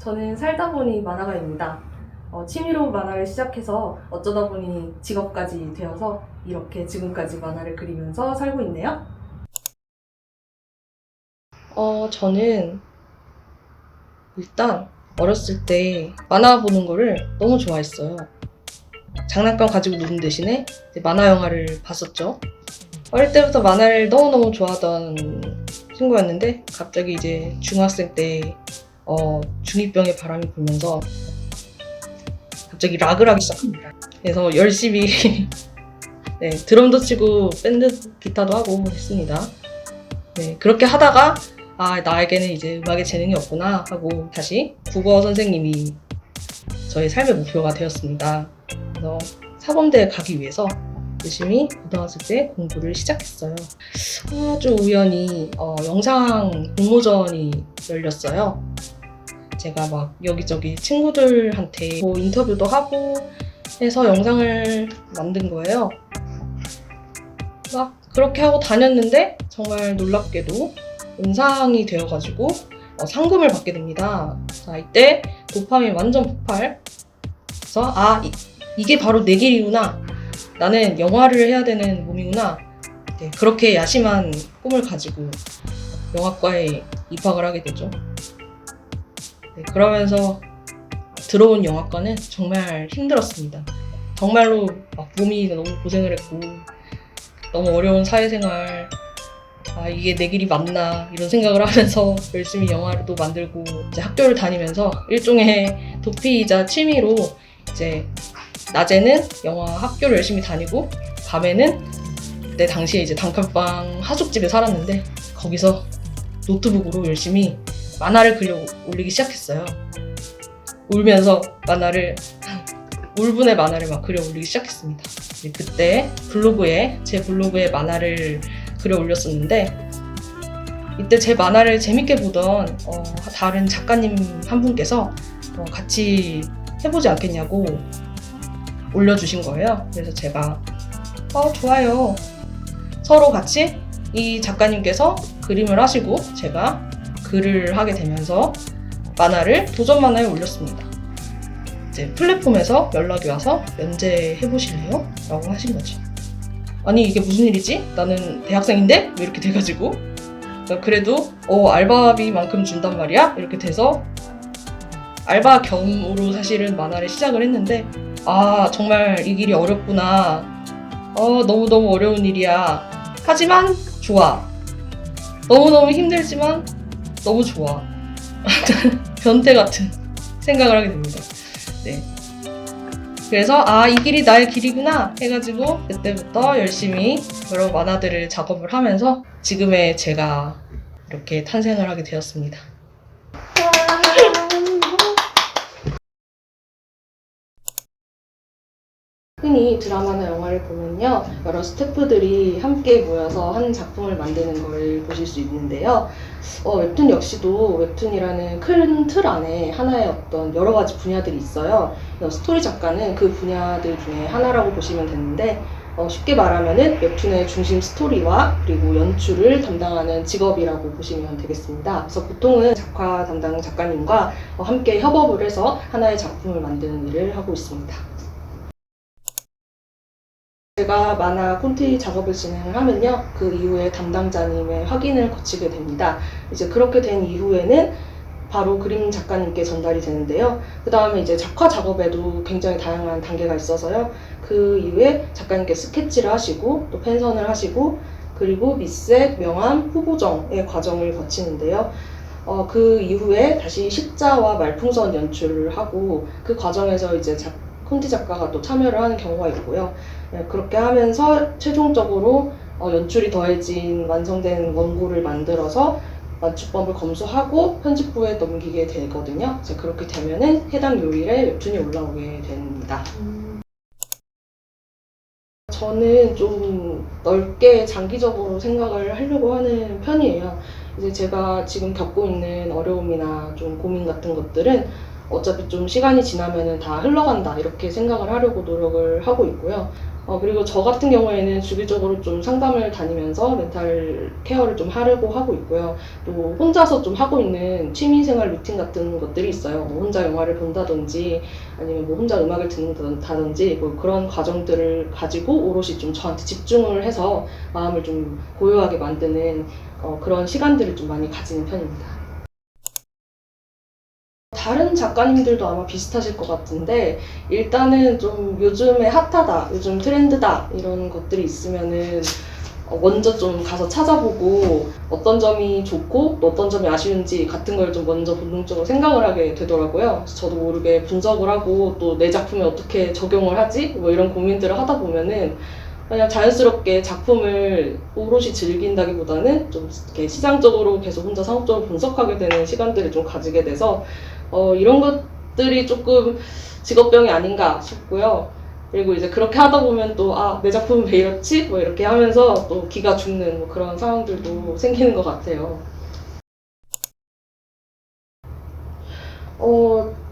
저는 살다 보니 만화가입니다. 취미로 만화를 시작해서 어쩌다 보니 직업까지 되어서 이렇게 지금까지 만화를 그리면서 살고 있네요. 저는 일단 어렸을 때 만화 보는 거를 너무 좋아했어요. 장난감 가지고 노는 대신에 이제 만화 영화를 봤었죠. 어릴 때부터 만화를 너무너무 좋아하던 친구였는데 갑자기 이제 중학생 때 중2병의 바람이 불면서 갑자기 락을 하기 시작합니다. 그래서 열심히 네, 드럼도 치고 밴드 기타도 하고 했습니다. 네, 그렇게 하다가 나에게는 이제 음악에 재능이 없구나 하고 다시 국어 선생님이 저의 삶의 목표가 되었습니다. 그래서 사범대에 가기 위해서 열심히 고등학생 때 공부를 시작했어요. 아주 우연히 영상 공모전이 열렸어요. 제가 막 여기저기 친구들한테 인터뷰도 하고 해서 영상을 만든 거예요. 막 그렇게 하고 다녔는데 정말 놀랍게도 은상이 되어가지고 상금을 받게 됩니다. 자, 이때 도파민 완전 폭발. 그래서 이게 바로 내 길이구나. 나는 영화를 해야 되는 몸이구나. 네, 그렇게 야심한 꿈을 가지고 영화과에 입학을 하게 되죠. 네, 그러면서 들어온 영화과는 정말 힘들었습니다. 정말로 막 몸이 너무 고생을 했고 너무 어려운 사회생활, 이게 내 길이 맞나 이런 생각을 하면서 열심히 영화를 또 만들고 이제 학교를 다니면서 일종의 도피이자 취미로 이제 낮에는 영화 학교를 열심히 다니고 밤에는 그때 당시에 이제 단칸방 하숙집에 살았는데 거기서 노트북으로 열심히 만화를 그려 올리기 시작했어요. 울면서 울분의 만화를 막 그려 올리기 시작했습니다. 그때 제 블로그에 만화를 그려 올렸었는데 이때 제 만화를 재밌게 보던 다른 작가님 한 분께서 같이 해보지 않겠냐고 올려주신 거예요. 그래서 제가 좋아요. 서로 같이 이 작가님께서 그림을 하시고 제가 글을 하게 되면서 만화를 도전 만화에 올렸습니다. 이제 플랫폼에서 연락이 와서 연재해 보실래요? 라고 하신 거죠. 아니 이게 무슨 일이지? 나는 대학생인데? 왜 이렇게 돼가지고 그래도 알바비만큼 준단 말이야? 이렇게 돼서 알바 겸으로 사실은 만화를 시작을 했는데 정말 이 길이 어렵구나. 너무너무 어려운 일이야. 하지만 좋아. 너무너무 힘들지만 너무 좋아. 변태 같은 생각을 하게 됩니다. 네. 그래서 이 길이 나의 길이구나 해가지고 그때부터 열심히 여러 만화들을 작업을 하면서 지금의 제가 이렇게 탄생을 하게 되었습니다. 흔히 드라마나 영화를 보면요, 여러 스태프들이 함께 모여서 한 작품을 만드는 걸 보실 수 있는데요. 웹툰 역시도 웹툰이라는 큰 틀 안에 하나의 어떤 여러 가지 분야들이 있어요. 스토리 작가는 그 분야들 중에 하나라고 보시면 되는데, 쉽게 말하면은 웹툰의 중심 스토리와 그리고 연출을 담당하는 직업이라고 보시면 되겠습니다. 그래서 보통은 작화 담당 작가님과 함께 협업을 해서 하나의 작품을 만드는 일을 하고 있습니다. 제가 만화 콘티 작업을 진행을 하면요, 그 이후에 담당자님의 확인을 거치게 됩니다. 이제 그렇게 된 이후에는 바로 그림 작가님께 전달이 되는데요. 그 다음에 이제 작화 작업에도 굉장히 다양한 단계가 있어서요. 그 이후에 작가님께 스케치를 하시고 또 펜선을 하시고 그리고 밑색, 명암, 후보정의 과정을 거치는데요. 그 이후에 다시 십자와 말풍선 연출을 하고 그 과정에서 이제 콘티 작가가 또 참여를 하는 경우가 있고요. 네, 그렇게 하면서 최종적으로 연출이 더해진 완성된 원고를 만들어서 맞춤법을 검수하고 편집부에 넘기게 되거든요. 이제 그렇게 되면은 해당 요일에 웹툰이 올라오게 됩니다. 저는 좀 넓게 장기적으로 생각을 하려고 하는 편이에요. 이제 제가 지금 겪고 있는 어려움이나 좀 고민 같은 것들은 어차피 좀 시간이 지나면은 다 흘러간다 이렇게 생각을 하려고 노력을 하고 있고요. 그리고 저 같은 경우에는 주기적으로 좀 상담을 다니면서 멘탈 케어를 좀 하려고 하고 있고요. 또 혼자서 좀 하고 있는 취미생활 루틴 같은 것들이 있어요. 뭐 혼자 영화를 본다든지 아니면 뭐 혼자 음악을 듣는다든지 뭐 그런 과정들을 가지고 오롯이 좀 저한테 집중을 해서 마음을 좀 고요하게 만드는 그런 시간들을 좀 많이 가지는 편입니다. 다른 작가님들도 아마 비슷하실 것 같은데 일단은 좀 요즘에 핫하다, 요즘 트렌드다 이런 것들이 있으면은 먼저 좀 가서 찾아보고 어떤 점이 좋고 또 어떤 점이 아쉬운지 같은 걸 좀 먼저 본능적으로 생각을 하게 되더라고요. 그래서 저도 모르게 분석을 하고 또 내 작품에 어떻게 적용을 하지? 뭐 이런 고민들을 하다 보면은 그냥 자연스럽게 작품을 오롯이 즐긴다기보다는 좀 이렇게 시장적으로 계속 혼자 상업적으로 분석하게 되는 시간들을 좀 가지게 돼서 이런 것들이 조금 직업병이 아닌가 싶고요. 그리고 이제 그렇게 하다 보면 또, 내 작품은 왜 이렇지? 뭐 이렇게 하면서 또 기가 죽는 뭐 그런 상황들도 생기는 것 같아요.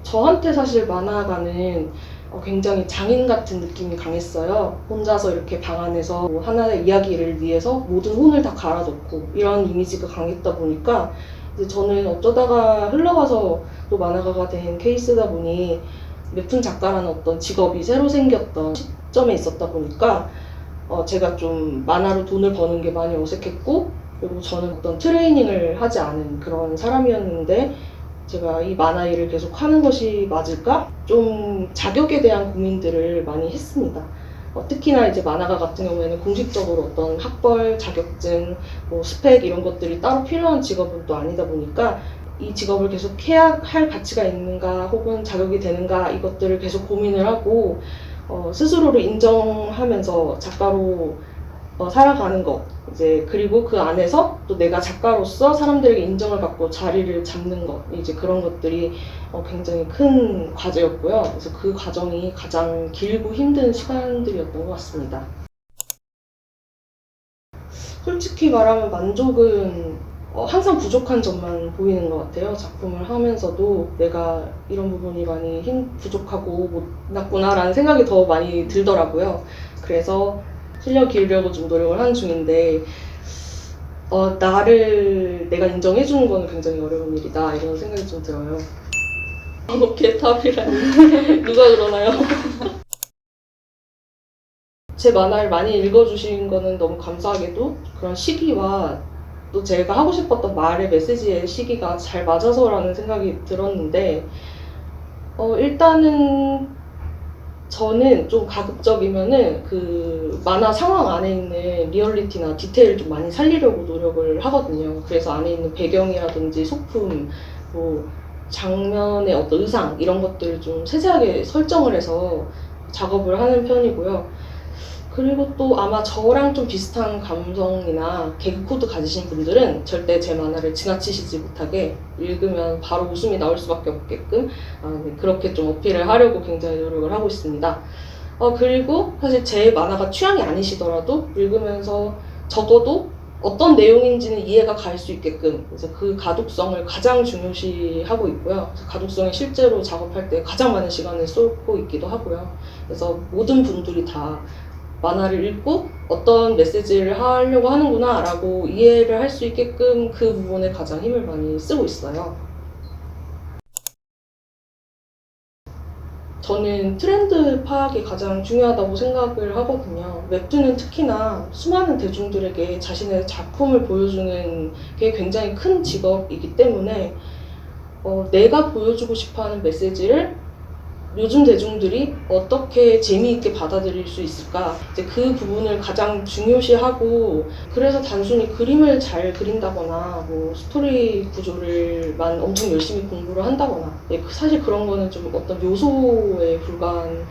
저한테 사실 만화가는 굉장히 장인 같은 느낌이 강했어요. 혼자서 이렇게 방 안에서 뭐 하나의 이야기를 위해서 모든 혼을 다 갈아넣고 이런 이미지가 강했다 보니까 이제 저는 어쩌다가 흘러가서 또 만화가가 된 케이스다 보니 웹툰 작가라는 어떤 직업이 새로 생겼던 시점에 있었다 보니까 제가 좀 만화로 돈을 버는 게 많이 어색했고 그리고 저는 어떤 트레이닝을 하지 않은 그런 사람이었는데 제가 이 만화 일을 계속 하는 것이 맞을까? 좀 자격에 대한 고민들을 많이 했습니다. 특히나 이제 만화가 같은 경우에는 공식적으로 어떤 학벌, 자격증, 뭐 스펙 이런 것들이 따로 필요한 직업은 또 아니다 보니까 이 직업을 계속 해야 할 가치가 있는가 혹은 자격이 되는가 이것들을 계속 고민을 하고 스스로를 인정하면서 작가로 살아가는 것 이제 그리고 그 안에서 또 내가 작가로서 사람들에게 인정을 받고 자리를 잡는 것 이제 그런 것들이 굉장히 큰 과제였고요. 그래서 그 과정이 가장 길고 힘든 시간들이었던 것 같습니다. 솔직히 말하면 만족은 항상 부족한 점만 보이는 것 같아요. 작품을 하면서도 내가 이런 부분이 많이 부족하고 못났구나라는 생각이 더 많이 들더라고요. 그래서 실력 기르려고 좀 노력을 하는 중인데 나를 내가 인정해주는 건 굉장히 어려운 일이다 이런 생각이 좀 들어요. 개탑이라니 누가 그러나요? 제 만화를 많이 읽어주신 거는 너무 감사하게도 그런 시기와 또 제가 하고 싶었던 말의 메시지의 시기가 잘 맞아서라는 생각이 들었는데 일단은 저는 좀 가급적이면은 그 만화 상황 안에 있는 리얼리티나 디테일을 좀 많이 살리려고 노력을 하거든요. 그래서 안에 있는 배경이라든지 소품, 뭐 장면의 어떤 의상 이런 것들을 좀 세세하게 설정을 해서 작업을 하는 편이고요. 그리고 또 아마 저랑 좀 비슷한 감성이나 개그 코드 가지신 분들은 절대 제 만화를 지나치시지 못하게 읽으면 바로 웃음이 나올 수밖에 없게끔 네, 그렇게 좀 어필을 하려고 굉장히 노력을 하고 있습니다. 그리고 사실 제 만화가 취향이 아니시더라도 읽으면서 적어도 어떤 내용인지는 이해가 갈 수 있게끔 그래서 그 가독성을 가장 중요시하고 있고요. 그래서 가독성에 실제로 작업할 때 가장 많은 시간을 쏟고 있기도 하고요. 그래서 모든 분들이 다 만화를 읽고 어떤 메시지를 하려고 하는구나 라고 이해를 할 수 있게끔 그 부분에 가장 힘을 많이 쓰고 있어요. 저는 트렌드 파악이 가장 중요하다고 생각을 하거든요. 웹툰은 특히나 수많은 대중들에게 자신의 작품을 보여주는 게 굉장히 큰 직업이기 때문에 내가 보여주고 싶어하는 메시지를 요즘 대중들이 어떻게 재미있게 받아들일 수 있을까 이제 그 부분을 가장 중요시하고 그래서 단순히 그림을 잘 그린다거나 뭐 스토리 구조를만 엄청 열심히 공부를 한다거나 사실 그런 거는 좀 어떤 요소에 불과한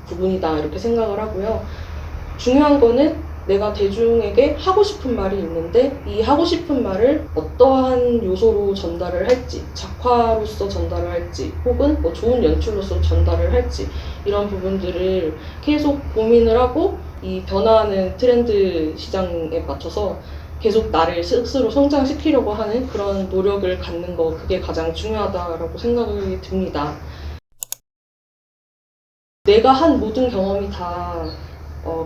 부분이다 이렇게 생각을 하고요. 중요한 거는 내가 대중에게 하고 싶은 말이 있는데 이 하고 싶은 말을 어떠한 요소로 전달을 할지 작화로서 전달을 할지 혹은 뭐 좋은 연출로서 전달을 할지 이런 부분들을 계속 고민을 하고 이 변화하는 트렌드 시장에 맞춰서 계속 나를 스스로 성장시키려고 하는 그런 노력을 갖는 거 그게 가장 중요하다라고 생각이 듭니다. 내가 한 모든 경험이 다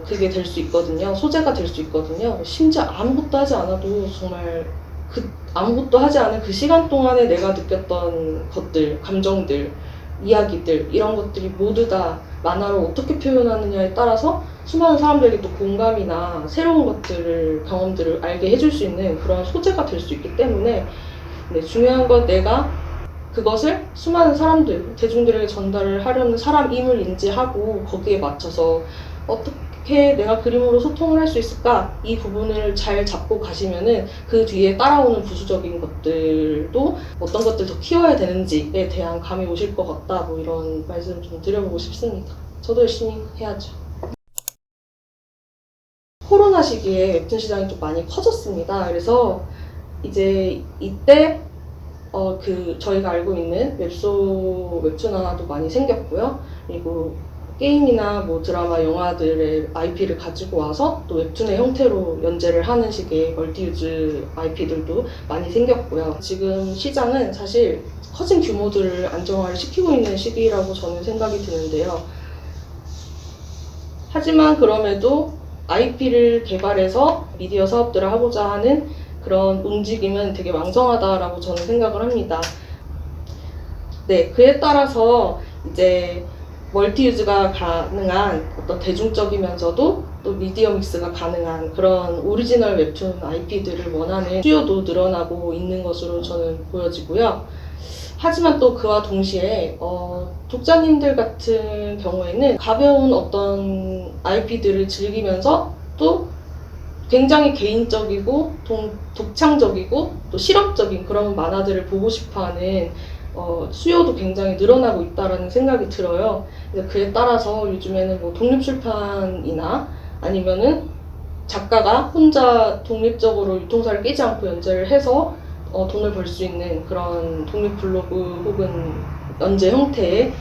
그게 될 수 있거든요. 소재가 될 수 있거든요. 심지어 아무것도 하지 않아도 정말 아무것도 하지 않은 그 시간 동안에 내가 느꼈던 것들, 감정들, 이야기들, 이런 것들이 모두 다 만화로 어떻게 표현하느냐에 따라서 수많은 사람들에게 또 공감이나 새로운 것들을, 경험들을 알게 해줄 수 있는 그런 소재가 될 수 있기 때문에, 네, 중요한 건 내가 그것을 수많은 사람들, 대중들에게 전달을 하려는 사람임을 인지하고 거기에 맞춰서 어떻게 내가 그림으로 소통을 할 수 있을까? 이 부분을 잘 잡고 가시면은 그 뒤에 따라오는 부수적인 것들도 어떤 것들 더 키워야 되는지에 대한 감이 오실 것 같다. 뭐 이런 말씀을 좀 드려보고 싶습니다. 저도 열심히 해야죠. 코로나 시기에 웹툰 시장이 좀 많이 커졌습니다. 그래서 이제 이때 저희가 알고 있는 웹툰화도 많이 생겼고요. 그리고 게임이나 뭐 드라마, 영화들의 IP를 가지고 와서 또 웹툰의 형태로 연재를 하는 식의 멀티유즈 IP들도 많이 생겼고요. 지금 시장은 사실 커진 규모들을 안정화를 시키고 있는 시기라고 저는 생각이 드는데요. 하지만 그럼에도 IP를 개발해서 미디어 사업들을 하고자 하는 그런 움직임은 되게 왕성하다라고 저는 생각을 합니다. 네, 그에 따라서 이제 멀티유즈가 가능한 어떤 대중적이면서도 또 미디어 믹스가 가능한 그런 오리지널 웹툰 IP들을 원하는 수요도 늘어나고 있는 것으로 저는 보여지고요. 하지만 또 그와 동시에 독자님들 같은 경우에는 가벼운 어떤 IP들을 즐기면서 또 굉장히 개인적이고 독창적이고 또 실험적인 그런 만화들을 보고 싶어하는 수요도 굉장히 늘어나고 있다라는 생각이 들어요. 그래서 그에 따라서 요즘에는 뭐 독립출판이나 아니면은 작가가 혼자 독립적으로 유통사를 끼지 않고 연재를 해서 돈을 벌 수 있는 그런 독립 블로그 혹은 연재 형태의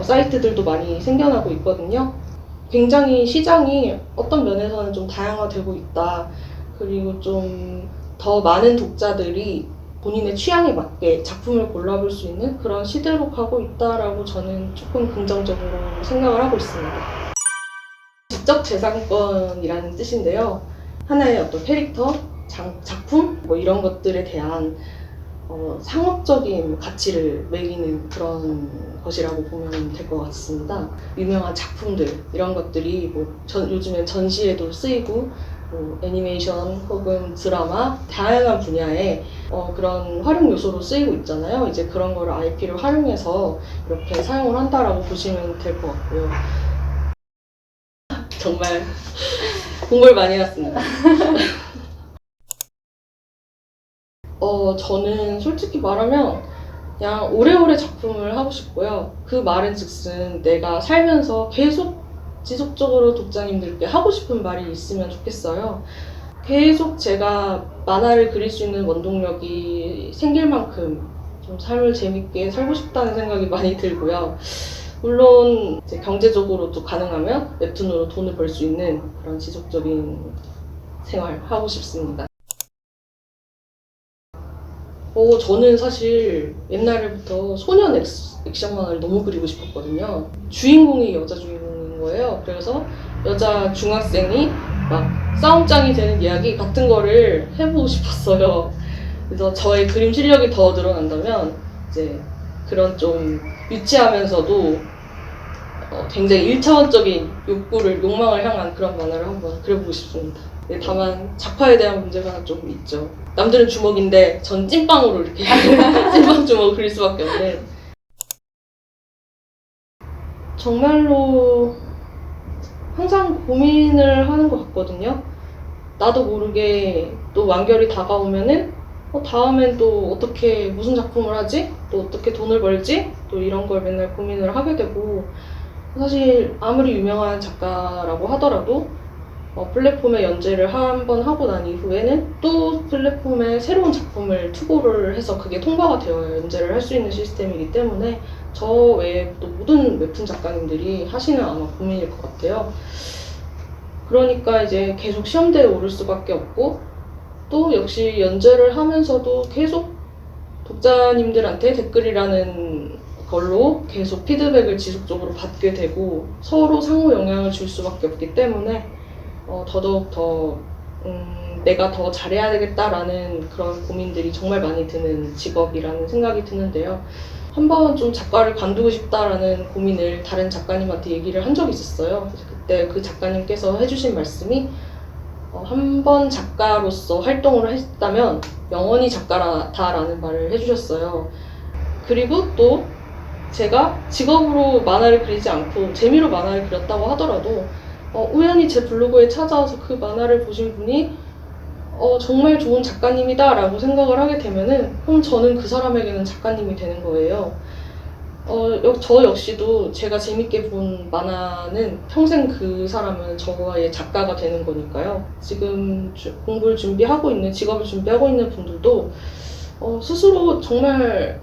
사이트들도 많이 생겨나고 있거든요. 굉장히 시장이 어떤 면에서는 좀 다양화되고 있다. 그리고 좀 더 많은 독자들이 본인의 취향에 맞게 작품을 골라볼 수 있는 그런 시대로 가고 있다라고 저는 조금 긍정적으로 생각을 하고 있습니다. 지적재산권이라는 뜻인데요. 하나의 어떤 캐릭터, 작품 뭐 이런 것들에 대한 상업적인 가치를 매기는 그런 것이라고 보면 될 것 같습니다. 유명한 작품들 이런 것들이 요즘엔 전시에도 쓰이고 뭐 애니메이션 혹은 드라마 다양한 분야의 그런 활용 요소로 쓰이고 있잖아요. 이제 그런 거를 IP를 활용해서 이렇게 사용을 한다라고 보시면 될 것 같고요. 정말 공부를 많이 해왔습니다. 저는 솔직히 말하면 그냥 오래오래 작품을 하고 싶고요. 그 말은 즉슨 내가 살면서 계속 지속적으로 독자님들께 하고 싶은 말이 있으면 좋겠어요. 계속 제가 만화를 그릴 수 있는 원동력이 생길 만큼 좀 삶을 재밌게 살고 싶다는 생각이 많이 들고요. 물론 이제 경제적으로도 가능하면 웹툰으로 돈을 벌 수 있는 그런 지속적인 생활 하고 싶습니다. 저는 사실 옛날부터 소년 액션 만화를 너무 그리고 싶었거든요. 주인공이 여자 주인공인 거예요. 그래서 여자 중학생이 막 싸움장이 되는 이야기 같은 거를 해보고 싶었어요. 그래서 저의 그림 실력이 더 늘어난다면 이제 그런 좀 유치하면서도 굉장히 1차원적인 욕망을 향한 그런 만화를 한번 그려보고 싶습니다. 네, 다만 작화에 대한 문제가 좀 있죠. 남들은 주먹인데 전 찐빵으로 이렇게 찐빵 주먹을 그릴 수밖에 없는. 정말로 항상 고민을 하는 것 같거든요. 나도 모르게 또 완결이 다가오면은 다음엔 또 어떻게 무슨 작품을 하지? 또 어떻게 돈을 벌지? 또 이런 걸 맨날 고민을 하게 되고, 사실 아무리 유명한 작가라고 하더라도 플랫폼에 연재를 한 번 하고 난 이후에는 또 플랫폼에 새로운 작품을 투고를 해서 그게 통과가 되어야 연재를 할 수 있는 시스템이기 때문에 저 외에 또 모든 웹툰 작가님들이 하시는 아마 고민일 것 같아요. 그러니까 이제 계속 시험대에 오를 수밖에 없고, 또 역시 연재를 하면서도 계속 독자님들한테 댓글이라는 걸로 계속 피드백을 지속적으로 받게 되고 서로 상호 영향을 줄 수밖에 없기 때문에 더더욱 더 내가 더 잘해야 되겠다라는 그런 고민들이 정말 많이 드는 직업이라는 생각이 드는데요. 한번 좀 작가를 관두고 싶다라는 고민을 다른 작가님한테 얘기를 한 적이 있었어요. 그래서 그때 그 작가님께서 해주신 말씀이 한 번 작가로서 활동을 했다면 영원히 작가다라는 말을 해주셨어요. 그리고 또 제가 직업으로 만화를 그리지 않고 재미로 만화를 그렸다고 하더라도 우연히 제 블로그에 찾아와서 그 만화를 보신 분이 정말 좋은 작가님이다 라고 생각을 하게 되면은 그럼 저는 그 사람에게는 작가님이 되는 거예요. 저 역시도 제가 재밌게 본 만화는 평생 그 사람은 저와의 작가가 되는 거니까요. 지금 공부를 준비하고 있는, 직업을 준비하고 있는 분들도 스스로 정말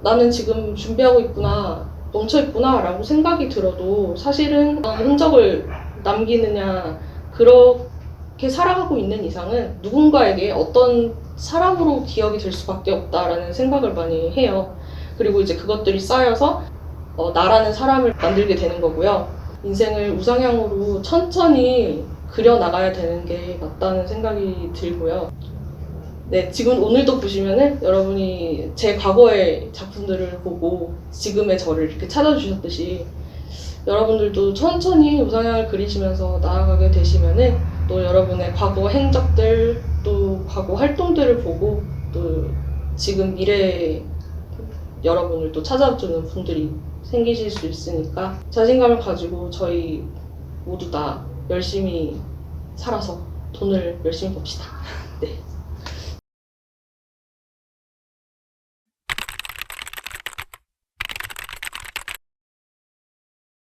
나는 지금 준비하고 있구나, 멈춰있구나 라고 생각이 들어도 사실은 흔적을 남기느냐, 그렇게 살아가고 있는 이상은 누군가에게 어떤 사람으로 기억이 될 수밖에 없다라는 생각을 많이 해요. 그리고 이제 그것들이 쌓여서 나라는 사람을 만들게 되는 거고요. 인생을 우상향으로 천천히 그려나가야 되는 게 맞다는 생각이 들고요. 네, 지금 오늘도 보시면은 여러분이 제 과거의 작품들을 보고 지금의 저를 이렇게 찾아주셨듯이 여러분들도 천천히 우상향을 그리시면서 나아가게 되시면은 또 여러분의 과거 행적들, 또 과거 활동들을 보고 또 지금 미래에 여러분을 또 찾아주는 분들이 생기실 수 있으니까 자신감을 가지고 저희 모두 다 열심히 살아서 돈을 열심히 봅시다. 네.